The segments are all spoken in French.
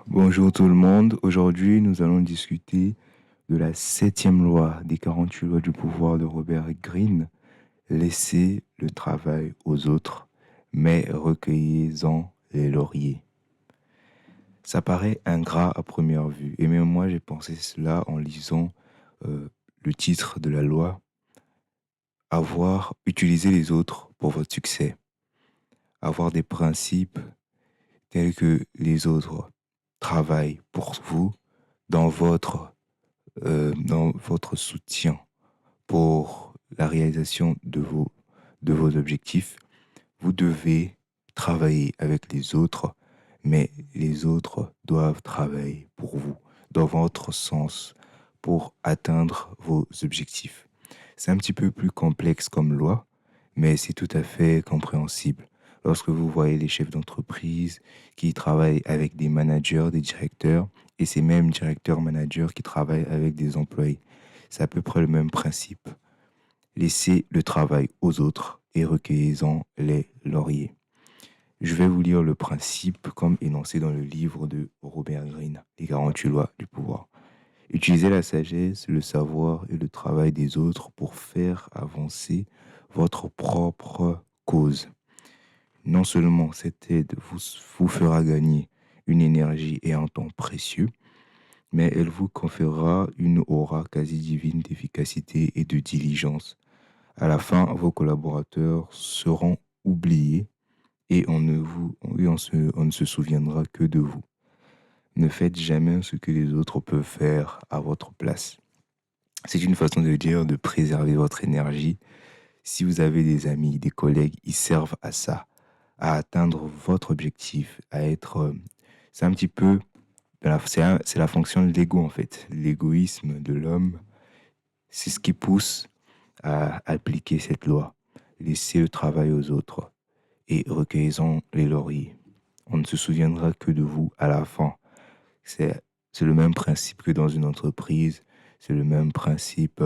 Bonjour tout le monde. Aujourd'hui, nous allons discuter de la septième loi des 48 lois du pouvoir de Robert Greene. Laissez le travail aux autres, mais recueillez-en les lauriers. Ça paraît ingrat à première vue, et même moi j'ai pensé cela en lisant euh, le titre de la loi, avoir utilisé les autres pour votre succès, avoir des principes tels que les autres travaillent pour vous dans votre soutien pour la réalisation de vos objectifs. Vous devez travailler avec les autres, mais les autres doivent travailler pour vous, dans votre sens, pour atteindre vos objectifs. C'est un petit peu plus complexe comme loi, mais c'est tout à fait compréhensible. Lorsque vous voyez les chefs d'entreprise qui travaillent avec des managers, des directeurs, et ces mêmes directeurs-managers qui travaillent avec des employés, c'est à peu près le même principe. Laissez le travail aux autres et recueillez-en les lauriers. Je vais vous lire le principe comme énoncé dans le livre de Robert Greene, Les 48 lois du pouvoir. Utilisez la sagesse, le savoir et le travail des autres pour faire avancer votre propre cause. Non seulement cette aide vous fera gagner une énergie et un temps précieux, mais elle vous conférera une aura quasi divine d'efficacité et de diligence. À la fin, vos collaborateurs seront oubliés et on ne se souviendra que de vous. Ne faites jamais ce que les autres peuvent faire à votre place. C'est une façon de dire de préserver votre énergie. Si vous avez des amis, des collègues, ils servent à ça, à atteindre votre objectif, à être... c'est un petit peu... c'est la fonction de l'ego en fait. L'égoïsme de l'homme, c'est ce qui pousse à appliquer cette loi. Laissez le travail aux autres et recueillez-en les lauriers. On ne se souviendra que de vous à la fin. C'est, c'est le même principe que dans une entreprise, c'est le même principe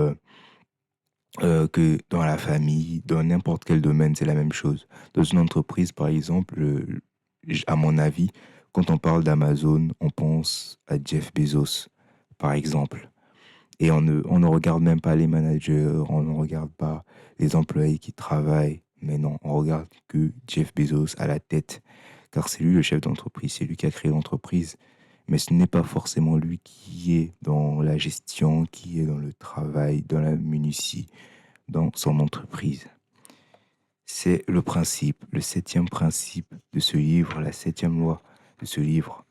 que dans la famille, dans n'importe quel domaine, c'est la même chose. Dans une entreprise, par exemple, à mon avis, quand on parle d'Amazon, on pense à Jeff Bezos, par exemple. Et on ne regarde même pas les managers, on ne regarde pas les employés qui travaillent. Mais non, on regarde que Jeff Bezos à la tête, car c'est lui le chef d'entreprise, c'est lui qui a créé l'entreprise. Mais ce n'est pas forcément lui qui est dans la gestion, qui est dans le travail, dans la minutie, dans son entreprise. C'est le principe, le septième principe de ce livre, la septième loi de ce livre.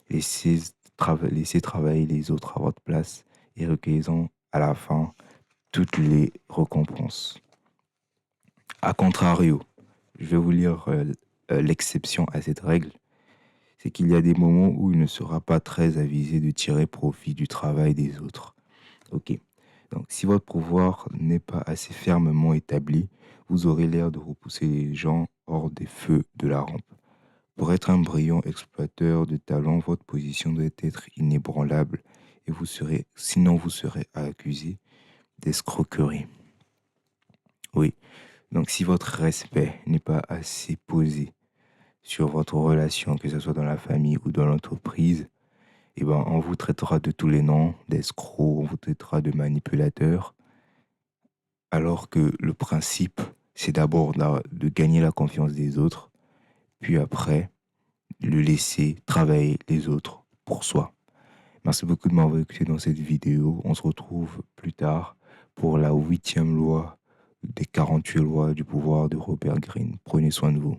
Laissez travailler les autres à votre place et recueillez-en à la fin toutes les récompenses. A contrario, je vais vous lire l'exception à cette règle, c'est qu'il y a des moments où il ne sera pas très avisé de tirer profit du travail des autres. Ok. Donc, si votre pouvoir n'est pas assez fermement établi, vous aurez l'air de repousser les gens hors des feux de la rampe. Pour être un brillant exploiteur de talent, votre position doit être inébranlable et sinon vous serez accusé d'escroquerie. Oui, donc si votre respect n'est pas assez posé sur votre relation, que ce soit dans la famille ou dans l'entreprise, eh ben, on vous traitera de tous les noms, d'escrocs, on vous traitera de manipulateurs, alors que le principe, c'est d'abord de gagner la confiance des autres, puis après, le laisser travailler les autres pour soi. Merci beaucoup de m'avoir écouté dans cette vidéo. On se retrouve plus tard pour la huitième loi des 48 lois du pouvoir de Robert Greene. Prenez soin de vous.